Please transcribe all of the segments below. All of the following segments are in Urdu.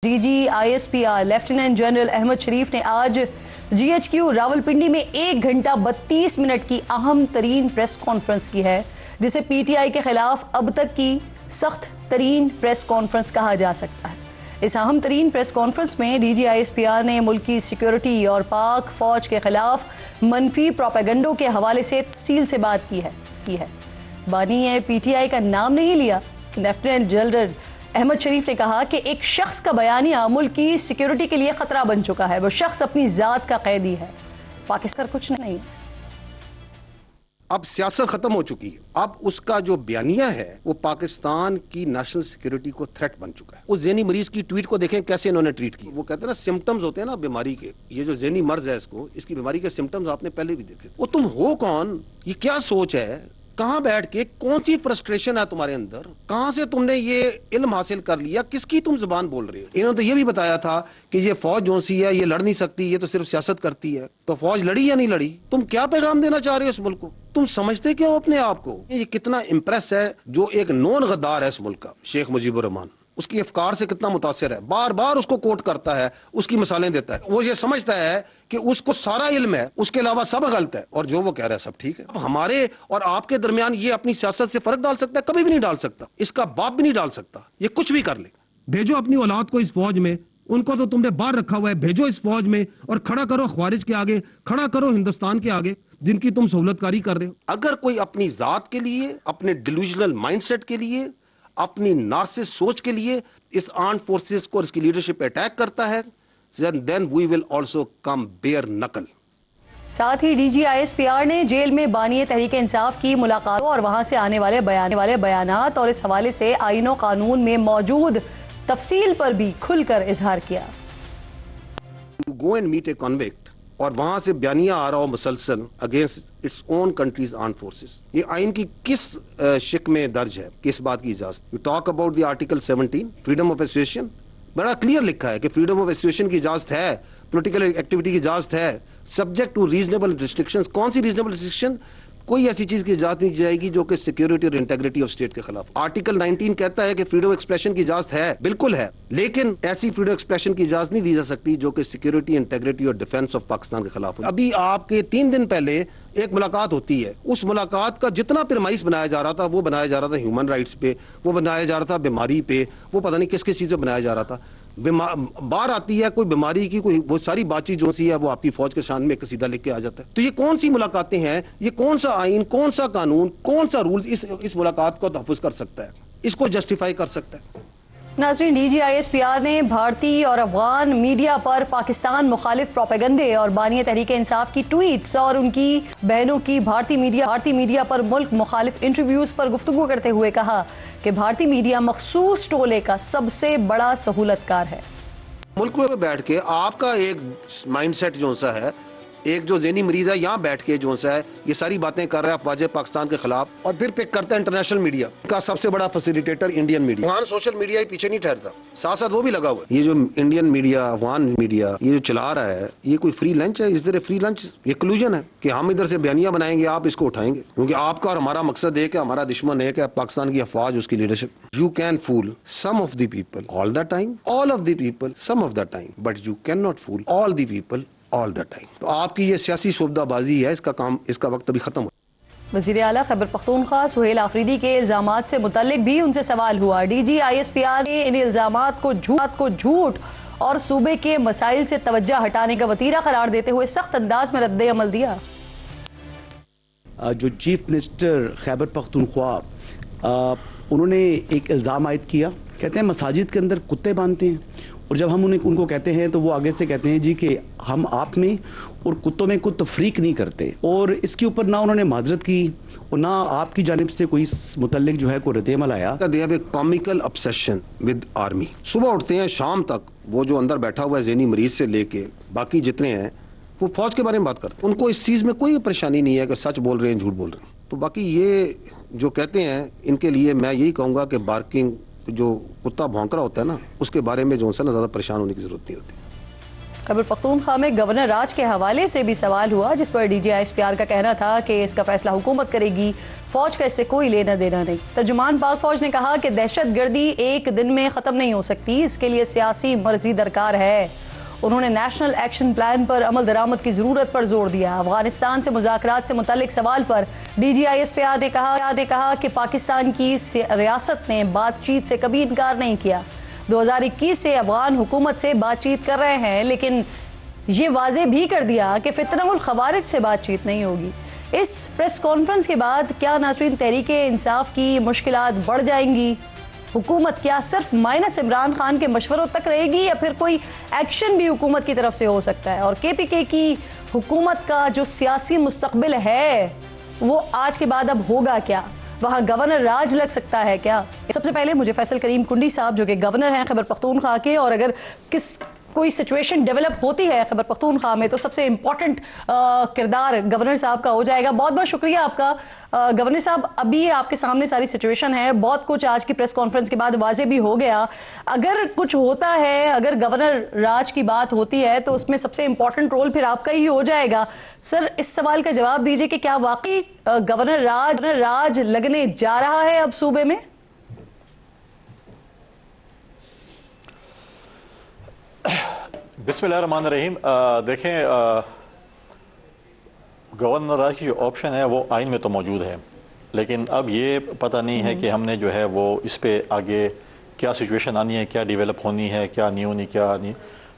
DGISPR لیفٹیننٹ جنرل احمد شریف نے آج GHQ راولپنڈی میں 1 گھنٹہ 32 منٹ کی اہم ترین پریس کانفرنس کی ہے، جسے PTI کے خلاف اب تک کی سخت ترین پریس کانفرنس کہا جا سکتا ہے۔ اس اہم ترین پریس کانفرنس میں DGISPR نے ملکی سیکیورٹی اور پاک فوج کے خلاف منفی پروپیگنڈوں کے حوالے سے تفصیل سے بات کی ہے۔ بانی نے PTI کا نام نہیں لیا۔ لیفٹیننٹ جنرل احمد شریف نے کہا کہ ایک شخص کا بیانیہ ملک کی سیکیورٹی کے لیے خطرہ بن چکا ہے، وہ شخص اپنی ذات کا قیدی ہے، پاکستان کچھ نہیں۔ اب سیاست ختم ہو چکی ہے، اب اس کا جو بیانیہ ہے وہ پاکستان کی نیشنل سیکیورٹی کو تھریٹ بن چکا ہے۔ اس ذہنی مریض کی ٹویٹ کو دیکھیں کیسے انہوں نے ٹویٹ کی۔ وہ کہتے ہیں نا سمپٹمز ہوتے ہیں نا بیماری کے، یہ جو ذہنی مرض ہے اس کی بیماری کے سمپٹمز آپ نے پہلے بھی دیکھے۔ وہ تم ہو کون، یہ کیا سوچ ہے، کہاں بیٹھ کے کون سی فرسٹریشن ہے تمہارے اندر، کہاں سے تم نے یہ علم حاصل کر لیا، کس کی تم زبان بول رہے ہو؟ انہوں نے تو یہ بھی بتایا تھا کہ یہ فوج جو سی ہے یہ لڑ نہیں سکتی، یہ تو صرف سیاست کرتی ہے۔ تو فوج لڑی یا نہیں لڑی؟ تم کیا پیغام دینا چاہ رہے ہو اس ملک کو؟ تم سمجھتے کیا ہو اپنے آپ کو؟ یہ کتنا امپریس ہے جو ایک نون غدار ہے اس ملک کا، شیخ مجیب الرحمان، اس کی افکار سے کتنا متاثر ہے، بار بار اس کو کوٹ کرتا ہے، اس کی مثالیں دیتا ہے۔ وہ یہ سمجھتا ہے کہ اس کو سارا علم ہے، اس کے علاوہ سب غلط ہے، اور جو وہ کہہ رہا ہے سب ٹھیک ہے۔ اب ہمارے اور آپ کے درمیان یہ اپنی سیاست سے فرق ڈال سکتا ہے؟ کبھی بھی نہیں ڈال سکتا، اس کا باپ بھی نہیں ڈال سکتا۔ یہ کچھ بھی کر لے، بھیجو اپنی اولاد کو اس فوج میں، ان کو تو تم نے باہر رکھا ہوا ہے، بھیجو اس فوج میں اور کھڑا کرو خوارج کے آگے، کھڑا کرو ہندوستان کے آگے جن کی تم سہولت کاری کر رہے ہو۔ اگر کوئی اپنی ذات کے لیے، اپنے ڈیلوژنل مائنڈ سیٹ کے لیے، اپنی نارسس سوچ کے لیے اس آرمڈ فورسز کو اور اس کی لیڈرشپ پہ اٹیک کرتا ہے، then we will also come bare knuckle۔ ساتھ ہی DGISPR نے جیل میں بانی تحریک انصاف کی ملاقاتوں اور وہاں سے آنے والے بیانات اور اس حوالے سے آئین و قانون میں موجود تفصیل پر بھی کھل کر اظہار کیا۔ Go and meet a convict اور وہاں سے بیانیہ آ رہا ہو مسلسل against its own countries armed forces, یہ آئین کی کس شق میں درج ہے، کس بات کی اجازت؟ You talk about the article 17 freedom of association, بڑا کلیئر لکھا ہے کہ فریڈم آف ایسوسیشن کی اجازت ہے، پولیٹیکل ایکٹیویٹی کی اجازت ہے، سبجیکٹ ٹو ریزنیبل ریسٹرکشنز۔ کون سی ریزنیبل ریسٹرکشن؟ کوئی ایسی چیز کی اجازت نہیں دی جائے گی جو کہ سیکیورٹی اور انٹیگریٹی آف اسٹیٹ کے خلاف۔ آرٹیکل 19 کہتا ہے کہ فریڈم ایکسپریشن کی اجازت ہے، بالکل ہے، لیکن ایسی فریڈم ایکسپریشن کی اجازت نہیں دی جا سکتی جو کہ سیکیورٹی، انٹیگریٹی اور ڈیفنس آف پاکستان کے خلاف ہو۔ ابھی آپ کے 3 دن پہلے ایک ملاقات ہوتی ہے، اس ملاقات کا جتنا پرمائس بنایا جا رہا تھا وہ بنایا جا رہا تھا ہیومن رائٹس پہ، وہ بنایا جا رہا تھا بیماری پہ، وہ پتہ نہیں کس کس چیز پہ بنایا جا رہا تھا۔ باہر آتی ہے کوئی بیماری کی کوئی وہ ساری بات چیت جو سی ہے وہ آپ کی فوج کے شان میں ایک قصیدہ لکھ کے آ جاتا ہے۔ تو یہ کون سی ملاقاتیں ہیں؟ یہ کون سا آئین، کون سا قانون، کون سا رول اس ملاقات کو تحفظ کر سکتا ہے، اس کو جسٹیفائی کر سکتا ہے؟ ناظرین، DGISPR نے بھارتی اور افغان میڈیا پر پاکستان مخالف پروپیگنڈے اور بانی تحریک انصاف کی ٹویٹس اور ان کی بہنوں کی بھارتی میڈیا پر ملک مخالف انٹرویوز پر گفتگو کرتے ہوئے کہا کہ بھارتی میڈیا مخصوص ٹولے کا سب سے بڑا سہولت کار ہے۔ ملک میں بیٹھ کے آپ کا ایک مائنڈ سیٹ جو سا ہے، ایک جو ذہنی مریض ہے یہاں بیٹھ کے جو سا ہے یہ ساری باتیں کر رہا ہے افواج پاکستان کے خلاف، اور پھر پک کرتا ہے انٹرنیشنل میڈیا کا سب سے بڑا facilitator Indian media. Afghan social media ہی پیچھے نہیں ٹھہرتا، ساتھ ساتھ وہ بھی لگا ہوا ہے۔ یہ جو انڈین میڈیا، افغان میڈیا یہ جو چلا رہا ہے یہ کوئی فری لنچ ہے؟ اس طرح فری لنچ یہ کلوژن ہے کہ ہم ادھر سے بیانیہ بنائیں گے، آپ اس کو اٹھائیں گے، کیونکہ آپ کا اور ہمارا مقصد ایک ہے، ہمارا دشمن ایک ہے، پاکستان کی افواج، اس کی leadership. You can fool some of the people all the time, all of the people some of the time, but you can not fool all the people all the time۔ تو آپ کی یہ سیاسی شعبدہ بازی ہے، اس کا وقت ابھی ختم ہو۔ وزیر اعلیٰ خیبر پختونخوا سہیل آفریدی کے الزامات سے متعلق بھی ان سے سوال ہوا۔ DGISPR نے ان الزامات کو جھوٹ اور صوبے کے مسائل سے توجہ ہٹانے کا وتیرہ قرار دیتے ہوئے سخت انداز میں رد عمل دیا۔ جو چیف منسٹر خیبر پختونخوا انہوں نے ایک الزام عائد کیا، کہتے ہیں مساجد کے اندر کتے باندھتے ہیں، اور جب ہم ان کو کہتے ہیں تو وہ آگے سے کہتے ہیں جی کہ ہم آپ میں اور کتوں میں کوئی تفریق نہیں کرتے، اور اس کے اوپر نہ انہوں نے معذرت کی اور نہ آپ کی جانب سے کوئی متعلق جو ہے کوئی رد عمل آیا۔ They have a comical obsession with army۔ صبح اٹھتے ہیں شام تک وہ جو اندر بیٹھا ہوا ہے ذہنی مریض سے لے کے باقی جتنے ہیں وہ فوج کے بارے میں بات کرتے ہیں، ان کو اس چیز میں کوئی پریشانی نہیں ہے کہ سچ بول رہے ہیں جھوٹ بول رہے ہیں۔ تو باقی یہ جو کہتے ہیں ان کے لیے میں یہی کہوں گا کہ بارکنگ جو کتا بھونک رہا ہوتا ہے نا اس کے بارے میں جو ہے نا زیادہ پریشان ہونے کی ضرورت نہیں ہوتی۔ خیبر پختونخوا میں گورنر راج کے حوالے سے بھی سوال ہوا، جس پر D G I S P R کا کہنا تھا کہ اس کا فیصلہ حکومت کرے گی، فوج کا اس سے کوئی لینا دینا نہیں۔ ترجمان پاک فوج نے کہا کہ دہشت گردی ایک دن میں ختم نہیں ہو سکتی، اس کے لیے سیاسی مرضی درکار ہے۔ انہوں نے نیشنل ایکشن پلان پر عمل درآمد کی ضرورت پر زور دیا۔ افغانستان سے مذاکرات سے متعلق سوال پر D G I S P R نے کہا کہ پاکستان کی ریاست نے بات چیت سے کبھی انکار نہیں کیا۔ 2021 سے افغان حکومت سے بات چیت کر رہے ہیں، لیکن یہ واضح بھی کر دیا کہ فتنہ الخوارج سے بات چیت نہیں ہوگی۔ اس پریس کانفرنس کے بعد کیا ناظرین تحریک انصاف کی مشکلات بڑھ جائیں گی؟ حکومت کیا صرف مائنس عمران خان کے مشوروں تک رہے گی یا پھر کوئی ایکشن بھی حکومت کی طرف سے ہو سکتا ہے؟ اور کے پی کے کی حکومت کا جو سیاسی مستقبل ہے وہ آج کے بعد اب ہوگا کیا؟ وہاں گورنر راج لگ سکتا ہے کیا؟ سب سے پہلے مجھے فیصل کریم کنڈی صاحب جو کہ گورنر ہیں خیبر پختونخوا کے، اور اگر کوئی سچویشن ڈیولپ ہوتی ہے خیبر پختونخوا میں تو سب سے امپورٹنٹ کردار گورنر صاحب کا ہو جائے گا۔ بہت بہت شکریہ آپ کا گورنر صاحب۔ ابھی آپ کے سامنے ساری سچویشن ہے، بہت کچھ آج کی پریس کانفرنس کے بعد واضح بھی ہو گیا۔ اگر کچھ ہوتا ہے، اگر گورنر راج کی بات ہوتی ہے تو اس میں سب سے امپورٹنٹ رول پھر آپ کا ہی ہو جائے گا۔ سر اس سوال کا جواب دیجئے کہ کیا واقعی گورنر راج لگنے جا رہا ہے اب صوبے میں؟ بسم اللہ الرحمن الرحیم۔ دیکھیں، گورنر راج کی جو آپشن ہے وہ آئین میں تو موجود ہے، لیکن اب یہ پتہ نہیں ہے کہ ہم نے جو ہے وہ اس پہ آگے کیا سچویشن آنی ہے، کیا ڈیولپ ہونی ہے، کیا نہیں ہونی، کیا نہیں۔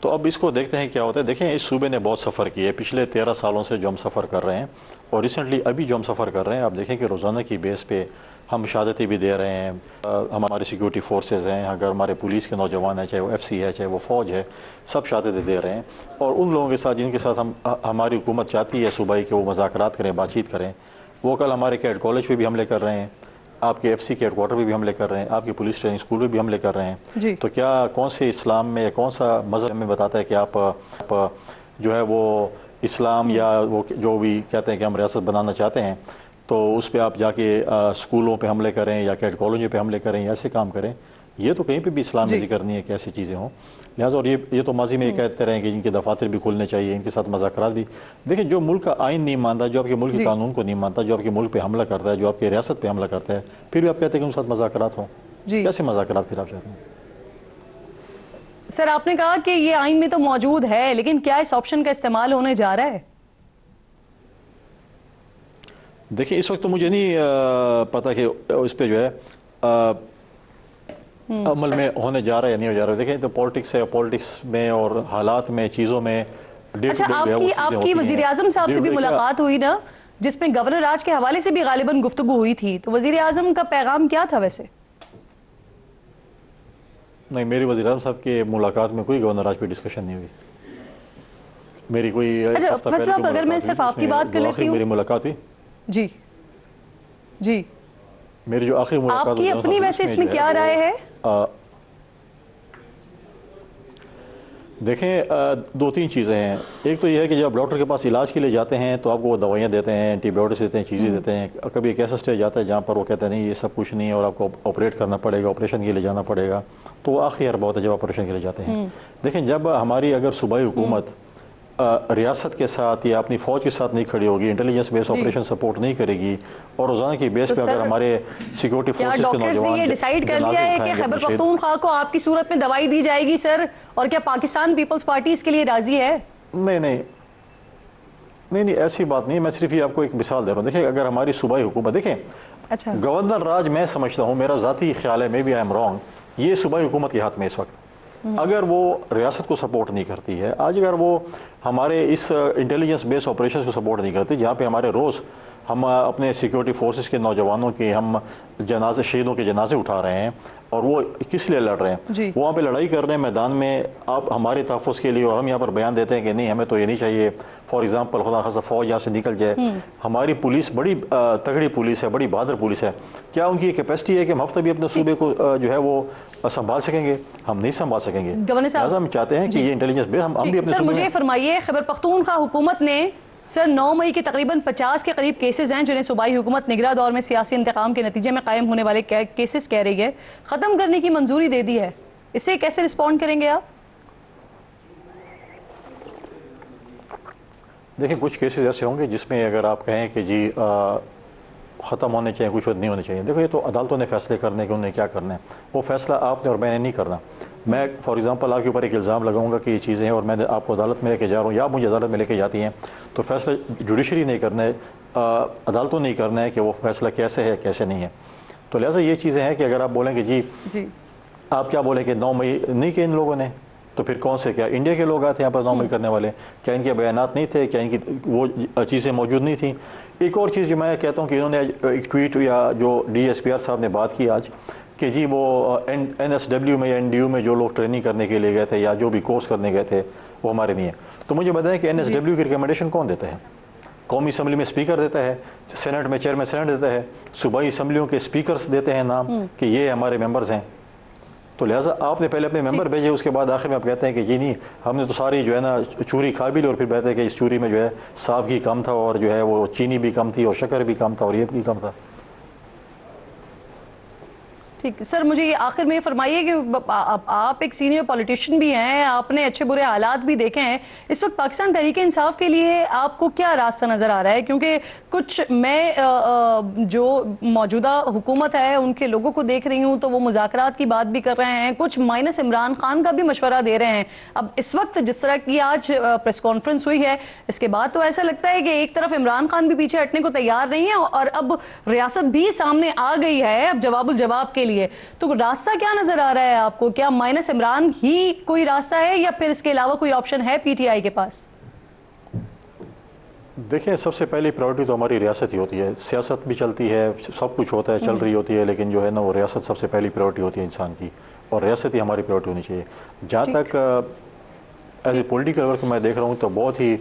تو اب اس کو دیکھتے ہیں کیا ہوتا ہے۔ دیکھیں، اس صوبے نے بہت سفر کیا ہے پچھلے 13 سالوں سے جو ہم سفر کر رہے ہیں، اور ریسنٹلی ابھی جو ہم سفر کر رہے ہیں، آپ دیکھیں کہ روزانہ کی بیس پہ ہم شہادتیں بھی دے رہے ہیں۔ ہمارے سیکیورٹی فورسز ہیں، اگر ہمارے پولیس کے نوجوان ہیں، چاہے وہ ایف سی ہے، چاہے وہ فوج ہے، سب شہادتیں دے رہے ہیں۔ اور ان لوگوں کے ساتھ جن کے ساتھ ہماری حکومت چاہتی ہے صوبائی کہ وہ مذاکرات کریں، بات چیت کریں، وہ کل ہمارے کیڈ کالج پہ بھی حملے کر رہے ہیں، آپ کے ایف سی کے ہیڈ کوارٹر پہ بھی حملے کر رہے ہیں، آپ کے پولیس ٹریننگ اسکول پہ بھی حملے کر رہے ہیں۔ تو کیا کون سے اسلام میں یا کون سا مذہب میں بتاتا ہے کہ آپ جو ہے وہ اسلام یا وہ جو بھی کہتے ہیں کہ ہم ریاست بنانا چاہتے ہیں تو اس پہ آپ جا کے اسکولوں پہ حملے کریں یا کیڈ کالجوں پہ حملے کریں یا ایسے کام کریں؟ یہ تو کہیں پہ بھی اسلام میں ذکر نہیں ہے کہ ایسی چیزیں ہوں۔ لہٰذا اور یہ تو ماضی میں یہ کہتے رہے ہیں کہ ان کے دفاتر بھی کھولنے چاہیے، ان کے ساتھ مذاکرات بھی۔ دیکھیں، جو ملک کا آئین نہیں مانتا، جو آپ کے ملک کے قانون کو نہیں مانتا، جو آپ کے ملک پہ حملہ کرتا ہے، جو آپ کے ریاست پہ حملہ کرتا ہے، پھر بھی آپ کہتے ہیں کہ ان کے ساتھ مذاکرات ہوں۔ کیسے مذاکرات پھر آپ چاہتے ہیں؟ سر آپ نے کہا کہ یہ آئین میں تو موجود ہے، لیکن کیا اس آپشن کا استعمال ہونے جا رہا ہے؟ دیکھیں، اس وقت تو مجھے نہیں پتہ کہ اس پہ جو ہے عمل میں ہونے جا رہا ہے یا نہیں ہو جا رہا ہے۔ دیکھیں، تو پولیٹکس ہے، پولیٹکس میں اور حالات میں، چیزوں میں اچھا، آپ کی وزیر اعظم صاحب سے بھی ملاقات ہوئی نا، جس میں گورنر راج کے حوالے سے بھی غالباً گفتگو ہوئی تھی، تو وزیر اعظم کا پیغام کیا تھا ویسے؟ نہیں، میری وزیر اعظم صاحب کی ملاقات میں کوئی گورنر راج پہ ڈسکشن نہیں ہوئی۔ میری کوئی فیصل صاحب، اگر میں صرف آپ کی بات کر لیتی ہوں، میری ملاقات ہوئی جی میری جو آخری ملاقات آپ کی اپنی ویسے اس میں کیا رائے ہے؟ دیکھیں، 2-3 چیزیں ہیں۔ ایک تو یہ ہے کہ جب آپ ڈاکٹر کے پاس علاج کے لیے جاتے ہیں تو آپ کو وہ دوائیاں دیتے ہیں، اینٹی بایوٹکس دیتے ہیں، چیزیں دیتے ہیں۔ کبھی ایک ایسا اسٹیج آتا ہے جہاں پر وہ کہتے ہیں نہیں یہ سب کچھ نہیں ہے اور آپ کو آپریٹ کرنا پڑے گا، آپریشن کے لیے جانا پڑے گا، تو وہ آخری حربہ ہوتا ہے جب آپریشن کے لیے جاتے ہیں۔ دیکھیں، جب ہماری اگر صوبائی حکومت ریاست کے ساتھ یا اپنی فوج کے ساتھ نہیں کھڑی ہوگی، انٹیلیجنس بیس آپریشن سپورٹ نہیں کرے گی، اور روزانہ کی بیس پہ اگر ہمارے سیکیورٹی فورسز کے نوجوان ڈاکٹرز نے یہ ڈیسائیڈ کر لیا ہے کہ خیبر پختونخوا کو آپ کی صورت میں دوائی دی جائے گی سر، اور کیا پاکستان پیپلز پارٹی اس کے لیے راضی ہے؟ نہیں، ایسی بات نہیں ہے۔ میں صرف یہ آپ کو ایک مثال دے رہا ہوں۔ دیکھیں، اگر ہماری صوبائی حکومت، دیکھیں گورنر راج، میں سمجھتا ہوں، میرا ذاتی خیال ہے، میں بھی آئی ایم رانگ، یہ صوبائی حکومت کے ہاتھ میں اس وقت اگر وہ ریاست کو سپورٹ نہیں کرتی ہے، آج اگر وہ ہمارے اس انٹیلیجنس بیس آپریشنز کو سپورٹ نہیں کرتی، جہاں پہ ہمارے روز ہم اپنے سیکیورٹی فورسز کے نوجوانوں کے ہم جنازے، شہیدوں کے جنازے اٹھا رہے ہیں، اور وہ کس لیے لڑ رہے ہیں؟ وہاں پہ لڑائی کر رہے ہیں میدان میں آپ ہمارے تحفظ کے لیے، اور ہم یہاں پر بیان دیتے ہیں کہ نہیں ہمیں تو یہ نہیں چاہیے۔ فار ایگزامپل، خدا خاصہ فوج یہاں سے نکل جائے، ہماری پولیس بڑی تگڑی پولیس ہے، بڑی بہادر پولیس ہے، کیا ان کی یہ کیپیسٹی ہے کہ ہم ہفتہ بھی اپنے صوبے کو جو ہے وہ سنبھال سکیں گے؟ ہم نہیں سنبھال سکیں گے۔ لہٰذا ہم چاہتے ہیں کہ یہ انٹیلیجنس بیس ہم بھی اپنے سر مجھے فرمائیے، خیبر پختونخوا حکومت نے سر 9 مئی کے تقریباً 50 کے قریب کیسز ہیں جنہیں صوبائی حکومت نگراں دور میں سیاسی انتقام کے نتیجے میں قائم ہونے والے کیسز کہہ رہی ہے، ختم کرنے کی منظوری دے دی ہے، اس سے کیسے رسپونڈ کریں گے آپ؟ دیکھیں کچھ کیسز ایسے ہوں گے جس میں اگر آپ کہیں کہ جی ختم ہونے چاہیے، کچھ نہیں ہونے چاہیے. دیکھو یہ تو عدالتوں نے فیصلے کرنے کہ انہیں کیا کرنا ہے، وہ فیصلہ آپ نے اور میں نے نہیں کرنا. میں فار ایگزامپل آپ کے اوپر ایک الزام لگاؤں گا کہ یہ چیزیں ہیں اور میں آپ کو عدالت میں لے کے جا رہا ہوں یا مجھے عدالت میں لے کے جاتی ہیں، تو فیصلہ جوڈیشری نہیں کرنا ہے، عدالتوں نہیں کرنا ہے کہ وہ فیصلہ کیسے ہے کیسے نہیں ہے. تو لہٰذا یہ چیزیں ہیں کہ اگر آپ بولیں کہ جی آپ کیا بولیں کہ 9 مئی نہیں کہ ان لوگوں نے، تو پھر کون سے، کیا انڈیا کے لوگ آتے ہیں یہاں پر 9 مئی کرنے والے؟ کیا ان کے بیانات نہیں تھے؟ کیا ان کی وہ چیزیں موجود نہیں تھیں؟ ایک اور چیز جو میں کہتا ہوں کہ انہوں نے ایک ٹویٹ یا جو ڈی ایس پی آر صاحب نے بات کی آج کہ جی وہ این ایس ڈبلیو میں یا این ڈی یو میں جو لوگ ٹریننگ کرنے کے لیے گئے تھے یا جو بھی کورس کرنے گئے تھے وہ ہمارے نہیں ہیں. تو مجھے بتائیں کہ این ایس ڈبلیو کی ریکمنڈیشن کون دیتا ہے؟ قومی اسمبلی میں اسپیکر دیتا ہے، سینٹ میں چیئرمین سینٹ دیتا ہے، صوبائی اسمبلیوں کے اسپیکرز دیتے ہیں نام کہ یہ ہمارے ممبرز ہیں. تو لہٰذا آپ نے پہلے اپنے ممبر بھیجے، اس کے بعد آخر میں آپ کہتے ہیں کہ جی نہیں ہم نے تو ساری جو ہے نا چوری کھا بھی لی، اور پھر کہتے ہیں کہ اس چوری میں جو ہے صاف گھی کم تھا اور جو ہے وہ چینی بھی کم تھی اور شکر بھی کم تھا اور یہ بھی کم تھا. ٹھیک سر، مجھے یہ آخر میں یہ فرمائیے کہ آپ ایک سینئر پولیٹیشین بھی ہیں، آپ نے اچھے برے حالات بھی دیکھے ہیں، اس وقت پاکستان تحریک انصاف کے لیے آپ کو کیا راستہ نظر آ رہا ہے؟ کیونکہ کچھ میں جو موجودہ حکومت ہے ان کے لوگوں کو دیکھ رہی ہوں تو وہ مذاکرات کی بات بھی کر رہے ہیں، کچھ مائنس عمران خان کا بھی مشورہ دے رہے ہیں. اب اس وقت جس طرح کی آج پریس کانفرنس ہوئی ہے، اس کے بعد تو ایسا لگتا ہے کہ ایک طرف عمران خان بھی پیچھے ہٹنے کو تیار نہیں ہے اور اب ریاست بھی سامنے آ گئی ہے اب جواب الجواب کے لیے. تو راستہ کیا نظر آ رہا ہے آپ کو؟ کیا مائنس عمران ہی کوئی راستہ ہے یا پھر اس کے علاوہ کوئی آپشن ہے پی ٹی آئی کے پاس؟ دیکھیں سب سے پہلی پرائیورٹی تو ہماری ریاست ہی ہوتی ہے. سیاست بھی چلتی ہے، سب کچھ ہوتا ہے، چل رہی ہوتی ہے، لیکن جو ہے نا وہ ریاست سب سے پہلی پرائیورٹی ہوتی ہے انسان کی، اور ریاست ہی ہماری پرائیورٹی ہونی چاہیے. جہاں تک ایز اے پولیٹیکل ورک میں دیکھ رہا ہوں تو بہت ہی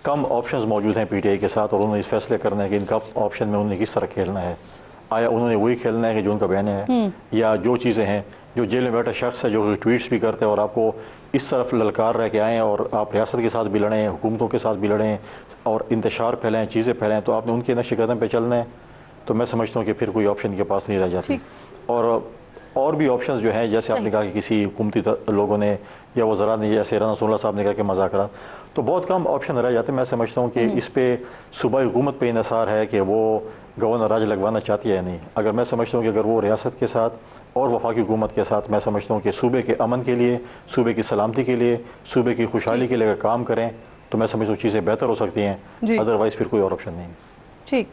کم آپشنز موجود ہیں پی ٹی آئی کے ساتھ، اور انہوں نے اس فیصلے کرنا ہے کہ ان کا آپشن میں انہوں نے کس طرح کھیلنا ہے. آیا انہوں نے وہی کھیلنا ہے کہ جو ان کا بیان ہے، یا جو چیزیں ہیں جو جیل میں بیٹھا شخص ہے جو ٹویٹس بھی کرتے ہیں اور آپ کو اس طرف للکار رہ کے آئیں اور آپ ریاست کے ساتھ بھی لڑیں، حکومتوں کے ساتھ بھی لڑیں اور انتشار پھیلیں، چیزیں پھیلیں، تو آپ نے ان کے نقش قدم پہ چلنا ہے. تو میں سمجھتا ہوں کہ پھر کوئی آپشن کے پاس نہیں رہ جاتی. اور بھی آپشنز جو ہیں جیسے آپ نے کہا کہ کسی حکومتی لوگوں نے یا وزراء نے، جیسے رانا ثناء اللہ صاحب نے کہا کہ مذاکرات، تو بہت کم آپشن رہ جاتے ہیں. میں سمجھتا ہوں کہ اس پہ صوبائی حکومت پہ انحصار ہے کہ وہ گورنر راج لگوانا چاہتی ہے یا نہیں. اگر میں سمجھتا ہوں کہ اگر وہ ریاست کے ساتھ اور وفاقی حکومت کے ساتھ، میں سمجھتا ہوں کہ صوبے کے امن کے لیے، صوبے کی سلامتی کے لیے، صوبے کی خوشحالی کے لیے اگر کام کریں تو میں سمجھتا ہوں چیزیں بہتر ہو سکتی ہیں. ادروائز پھر کوئی اور آپشن نہیں. ٹھیک.